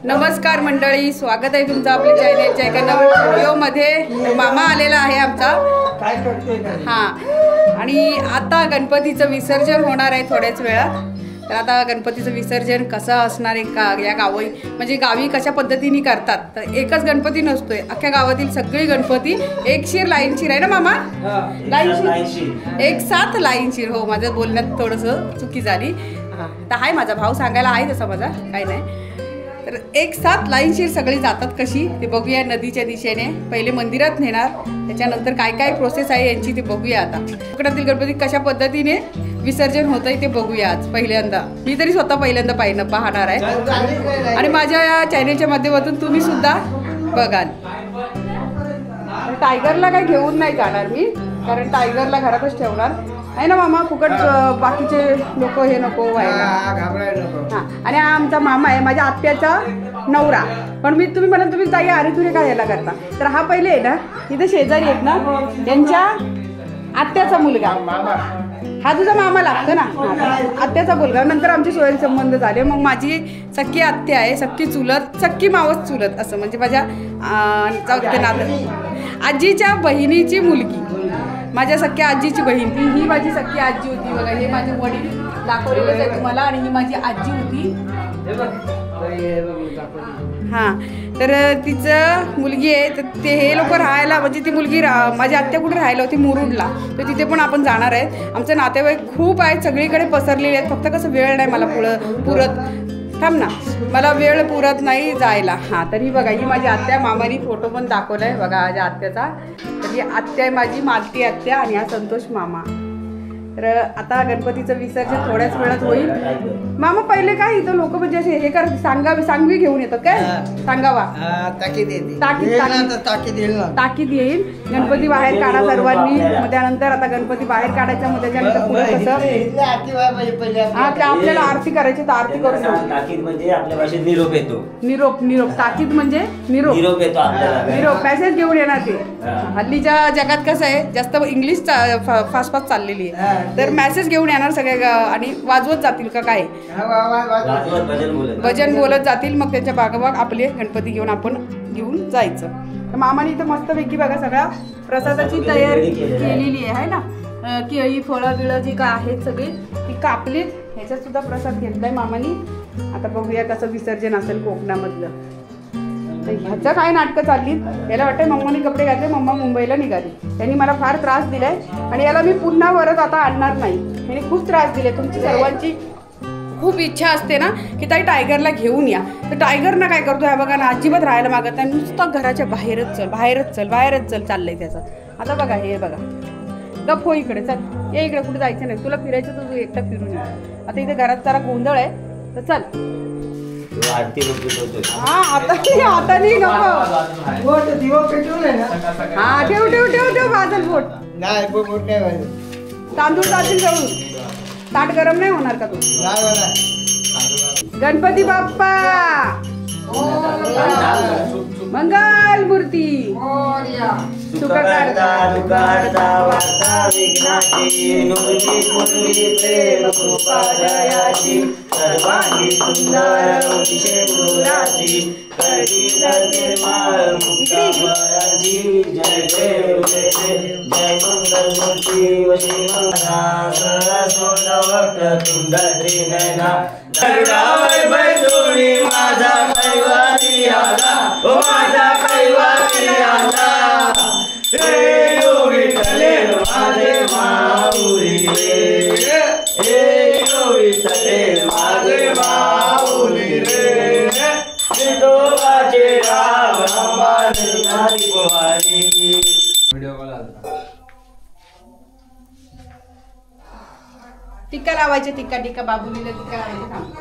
नमस्कार मंडळी, स्वागत आहे तुमचं आपल्या चॅनलच्या एका नवीन व्हिडिओमध्ये। मामा आलेला आहे आमचा। काय करतोय हां, आणि आता गणपतीचं विसर्जन होणार आहे थोड्याच वेळात। तर आता गणपतीचं विसर्जन कसं असणार आहे का या गावी, म्हणजे गावी कशा पद्धतीने करतात। तर एकच गणपती नसतोय, अख्ख्या गावातील सगळे गणपती एकशीर लाईनशीर आहे ना मामा? लाईनशीर, एक साथ लाईनशीर। हो, माझं बोलण्यात थोडंसं चुकी झाली। हां, तर हाय, माझा भाव सांगायला आहे तसा माझा, काय नाही। तर एक साथ लाईनशीर सगळी जातात कशी ते बघूया नदीच्या दिशेने। पहिले मंदिरात नेणार, त्याच्यानंतर काय काय प्रोसेस आहे यांची ते बघूया। आता कोकणातील गणपती कशा पद्धतीने विसर्जन होतंय ते बघूया आज पहिल्यांदा। मी तरी स्वतः पहिल्यांदा पाहणार आहे, आणि माझ्या या चॅनेलच्या माध्यमातून तुम्ही सुद्धा बघाल। टायगरला काय घेऊन नाही जाणार मी, कारण टायगरला घरातच ठेवणार आहे ना मामा। फुकट बाकीचे लोक हे नको व्हायला, हां। आणि हा आमचा मामा आहे, माझ्या आत्याचा नवरा। पण तुम्ही मला तुम्ही ताई अरे तुरे काय याला करता, तर हा पहिले आहे ना इथे शेजारी आहेत ना, त्यांच्या आत्याचा मुलगा। हा तुझा मामा लागतो ना, आत्याचा मुलगा। नंतर आमचे सोयरे संबंध झाले, मग माझी सख्खी आत्या आहे, सख्खी चुलत, सख्खी मावस चुलत, असं म्हणजे माझ्या नातं आजीच्या बहिणीची मुलगी, माझ्या सख्या आजीची बहीण। ही माझी सख्खी आजी होती बघा। हे माझे वडील दाखवलेलेच आहे तुम्हाला, आणि ही माझी आजी होती। हां, तर तिचं मुलगी आहे। तर ते हे लोक राहायला, म्हणजे ती मुलगी माझी आत्या कुठे राहायला होती, मुरुडला। तर तिथे पण आपण जाणार आहे। आमचे नातेवाईक खूप आहेत, सगळीकडे पसरलेले आहेत, फक्त कसं वेळ नाही मला पुरत। थांब ना, मला वेळ पुरत नाही जायला। हां, तर ही बघा, ही माझी आत्या। मामानी फोटो पण दाखवला आहे बघा माझ्या आत्याचा। तर ही आत्या आहे माझी, मालती आत्या, आणि हा संतोष मामा। तर आता गणपतीचं विसर्जन थोड्याच वेळात होईल। मामा पहिले काय इथं लोक म्हणजे असे हे कर सांगवी घेऊन येतात काय, सांगावा ताकीद येईल। गणपती बाहेर काढा सर्वांनी, मग त्यानंतर आता गणपती बाहेर काढायचा, मग त्याच्यानंतर पुढे कसं हा ते आपल्याला आरती करायची, तर आरती करून ताकीद म्हणजे आपल्या भाषेत निरोप येतो। निरोप ताकीद म्हणजे निरोप येतो आपल्याला, निरोप पॅसेज घेऊन येणार ते। हल्लीच्या जगात कसं आहे, जास्त इंग्लिश फास्ट चाललेली आहे, तर मेसेज घेऊन येणार सगळे, आणि वाजवत जातील का काय, भजन बोलत जातील। मग त्यांच्या बागोबाग आपले गणपती घेऊन आपण घेऊन जायचं। तर मामाने इथं मस्तपैकी बघा सगळ्या प्रसादाची तयारी केलेली आहे ना, केळी फळं बिळं जी काय आहेत सगळी ती कापलीत। ह्याच्यात सुद्धा प्रसाद घेतलाय मामानी। आता बघूया कसं विसर्जन असेल कोकणामधलं। ह्याचं काय नाटकं चालली, याला वाटतं मम्माने कपडे घातले, मम्मा मुंबईला निघाली। त्यांनी मला फार त्रास दिलाय, आणि याला मी पुन्हा परत आता आणणार नाही। ह्याने खूप त्रास दिले। तुमची सर्वांची खूप इच्छा असते ना की ताई टायगरला घेऊन या, तर टायगर ना काय करतो, ह्या बघा ना, अजिबात राहायला मागत नाही, नुसतं घराच्या बाहेरच चल चाललंय त्याचं। आता बघा, हे बघा, गप हो इकडे, चल ये इकडे, कुठे जायचं नाही तुला, फिरायचं तर तू एकटा फिरून ये। आता इथे घरात जरा गोंधळ आहे, तर चल। हा, आता नाही नको, हा ठेव बाजल बोट, तांदूळ जातील जळून, ताट गरम नाही होणार का तू? गणपती बाप्पा मंगल मूर्ती, सुख करता वार्ता विघ्नाची, नुरी पुरी प्रेम कृपा दयाची, सर्वांगी सुंदर अतिशय गुराची, करती निर्माळ मुक्ताची, जय देव जय मंगल मूर्ती वशी मंगला, सोड वक्त तुंड त्रिनयना, बैठोणी माझा कैवारी आला, ओ माझा कैवारी आला, हे विठ्ठले माझे माऊली रे, हे विठ्ठले माझे माऊली रे, विठोबाचे राम अंबानी कुमारी। टिक्का लावायचे, टिक्का बाबुलीला टिक्का लावायचे।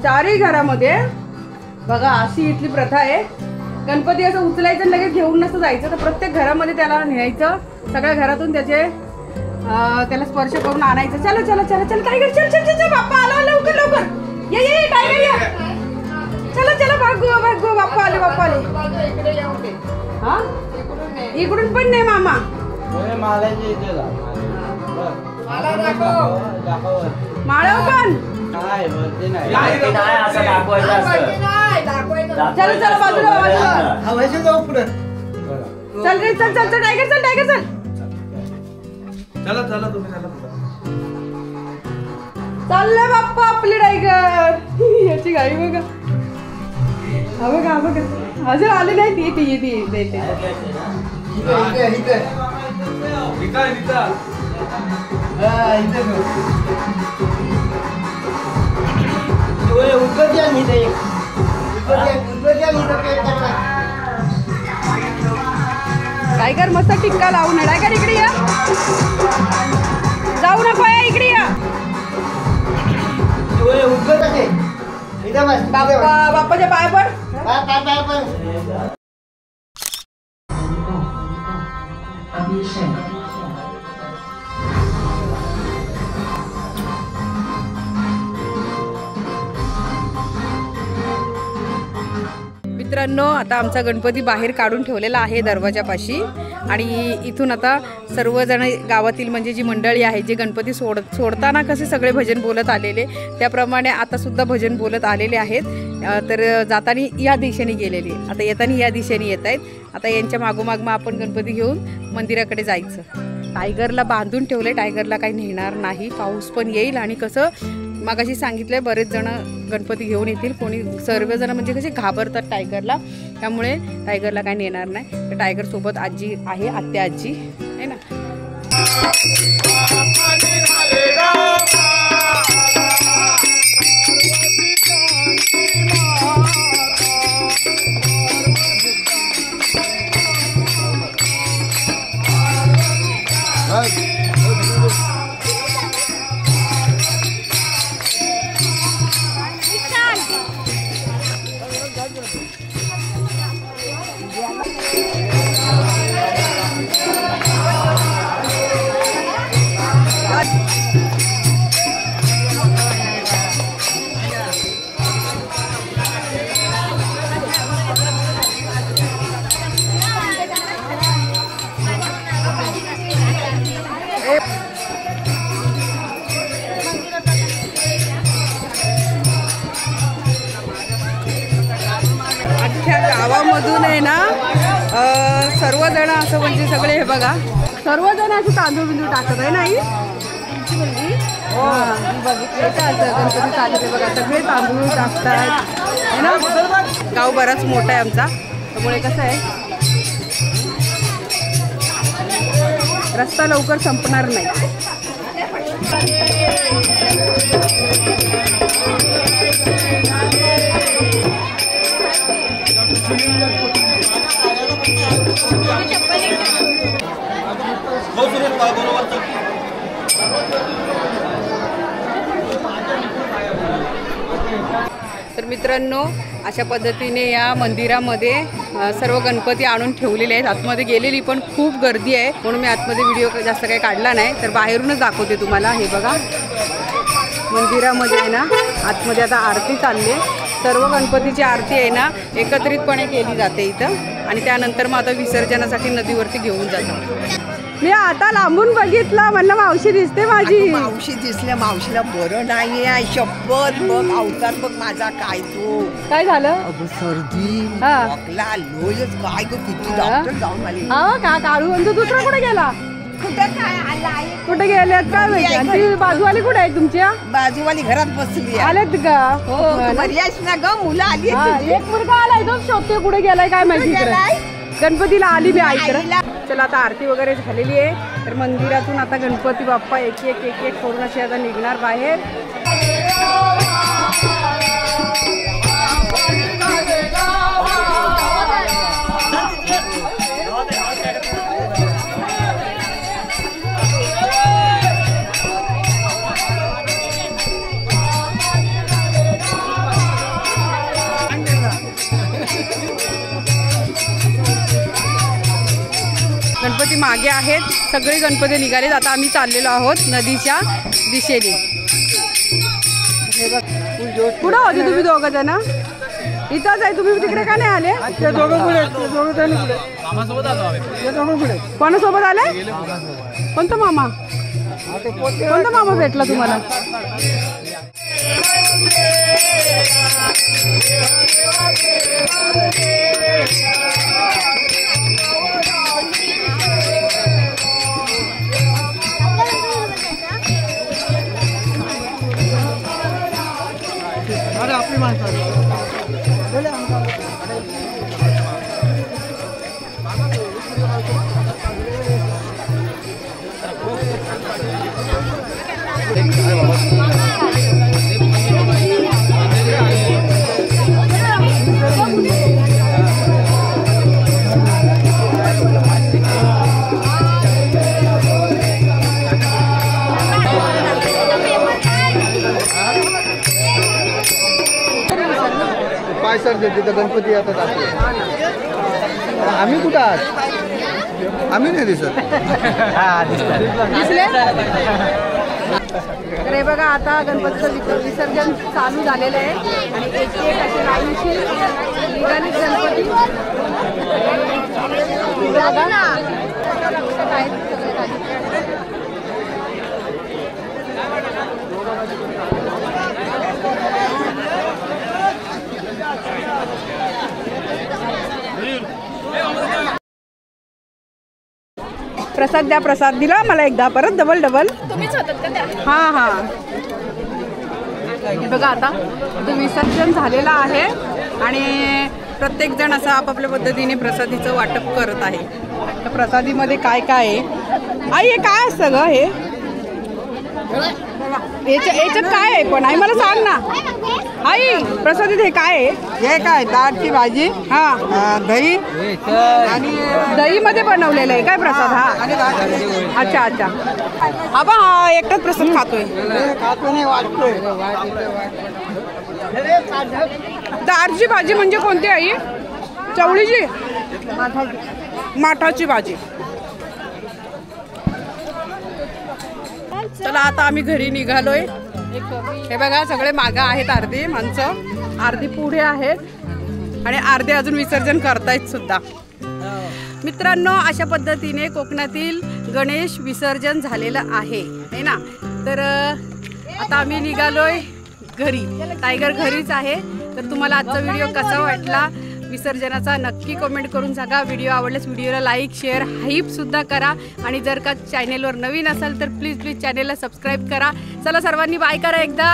चारही घरामध्ये बघा अशी इथली प्रथा आहे. गणपती असं उचलायचं आणि लगेच घेऊन नसतं जायचं, तर प्रत्येक घरामध्ये त्याला न्यायचं. सगळ्या घरातून त्याला स्पर्श करून आणायचं. चला चला चला चला टायगर, चल चल चल, बाप्पा आला, लवकर लवकर ये ये टायगर या. चला चला भागो भागो, बाप्पा आले बाप्पा आले. हा इकडून पण नाही मामा. माळव पण चल चल बाजूला चल रे, चल चल चल टायगर, चल टायगर चल. चला चला तुम्ही चला. चाललं बाप्पा आपली टायगर. याची गाडी बघा, हा बघा हा बघा. अजून आले नाही. ती येते येते. टायगर मस्त टिक्का लावून. टायगर इकडे या, जाऊ नको या, इकडे या. बाप्पा बाप्पाच्या पाय पड. मित्रांनो, आता आमचा गणपती बाहेर काढून ठेवलेला आहे दरवाजापाशी. आणि इथून आता सर्वजण गावातील म्हणजे जी मंडळी आहे, जे गणपती सोडताना कसे सगळे भजन बोलत आलेले, त्याप्रमाणे आता सुद्धा भजन बोलत आलेले आहेत. तर जाताना या दिशेने गेलेली, आता येताना या दिशेने येत आहेत. आता यांच्या मागोमाग मग आपण गणपती घेऊन मंदिराकडे जायचं. टायगरला बांधून ठेवले, टायगरला काही नेणार नाही. पाऊस पण येईल आणि कसं मगाशी सांगितलंय बरेच जण गणपती घेऊन येतील. कोणी सर्वजण म्हणजे कसे घाबरतात टायगरला, त्यामुळे टायगरला काही नेणार नाही. तर टायगर सोबत आजी आहे, आत्या आजी आहे ना. गावामधून आहे ना सर्वजण असं म्हणजे सगळे हे बघा, सर्वजण असे तांदूळ बिंदूळ टाकत आहे नाही. बघितलं गणपती चालते बघा, सगळे तांदूळ टाकतात है ना. गाव बराच मोठा आहे आमचा, त्यामुळे कसं आहे रस्ता लवकर संपणार नाही. तर मित्रांनो, अशा पद्धतीने या मंदिरामध्ये सर्व गणपती आणून ठेवलेले आहेत. आतमध्ये गेलेली पण खूप गर्दी आहे, म्हणून मी आतमध्ये व्हिडिओ जास्त काही काढला नाही. तर बाहेरूनच दाखवते तुम्हाला. हे बघा मंदिरामध्ये आहे ना, आतमध्ये आता आरती चालली आहे. सर्व गणपतीची आरती आहे ना एकत्रितपणे केली जाते इथं, आणि त्यानंतर मग आता विसर्जनासाठी नदीवरती घेऊन जातात. मी आता लांबून बघितलं, म्हणलं मावशी दिसते माझी. मावशी दिसल्या, मावशीला बरं नाहीये. शपथ बघ, अवतार बघ माझा. काय तो काय झालं? अगं सर्दी, हा. खोकला, लोयच काय ग, किती डॉक्टर जाऊन आले. हा का काढू म्हणतो. दुसरा कुठे गेला? कुठे काय आला, कुठे गेल्यात काय माहिती. ती बाजूवाली कुठे आहे तुमच्या? बाजूवाली घरात बसली. आलेत का? हो बरीच ना ग, मुलं आली. एक मुलगा आलाय तो, शोधते कुठे गेलाय काय माहिती. गणपतीला आली मी ऐकलं. चला आता आरती वगैरे झालेली आहे. तर मंदिरातून आता गणपती बाप्पा एक एक एक एक करून असे आता निघणार बाहेर. मागे आहेत, सगळे गणपती निघालेत. आता आम्ही चाललेलो आहोत नदीच्या दिशेने. हे बघ, कुठं होते तुम्ही दोघं जण? इथंच आहे. तुम्ही तिकडे का नाही आले? कोणासोबत आले? कोणता मामा? कोणता मामा भेटला तुम्हाला? अरे आपली माणसं काय सर तिथं गणपती येतात आम्ही कुठं आहात? आम्ही नाही दिसत. दिसले? तर हे बघा, आता गणपतीचं विसर्जन चालू झालेलं आहे आणि एक एक असे लाईनशीर निघाले गणपती. प्रसाद द्या, प्रसाद दिला मला एकदा, परत डबल डबल तुम्हीच होतात का त्या? हां हां. बघा, आता विसर्जन झालेलं आहे आणि प्रत्येकजण असं आपापल्या पद्धतीने प्रसादीचं वाटप करत आहे. तर प्रसादीमध्ये काय काय आहे? आई, हे काय असतं ग? याच्यात काय आहे पण? आई मला सांग ना. आई, प्रसादीत हे काय आहे? हे काय डाळची भाजी, हा, दही आणि दही मध्ये बनवलेलं आहे काय प्रसाद? हा, अच्छा अच्छा. आबा हा एकटाच प्रसाद खातोय? खातो नाही, वाटतोय. दाळची भाजी म्हणजे कोणती आई? चवळीची? माठाची भाजी. चला, आता आम्ही घरी निघालोय. हे बघा, सगळे मागं आहेत, अर्धी माणसं, अर्धी पुढे आहेत आणि अर्धे अजून विसर्जन करतायत सुद्धा. मित्रांनो, अशा पद्धतीने कोकणातील गणेश विसर्जन झालेलं आहे ना. तर आता आम्ही निघालोय घरी. टायगर घरीच आहे. तर तुम्हाला आजचा व्हिडिओ कसा वाटला विसर्जनाचा नक्की कमेंट करून सांगा. व्हिडिओ आवडल्यास व्हिडिओला लाईक, शेअर, हाईप सुद्धा करा आणि जर का चॅनेलवर नवीन असाल तर प्लीज चॅनेलला सबस्क्राईब करा. चला, सर्वांनी बाय करा एकदा.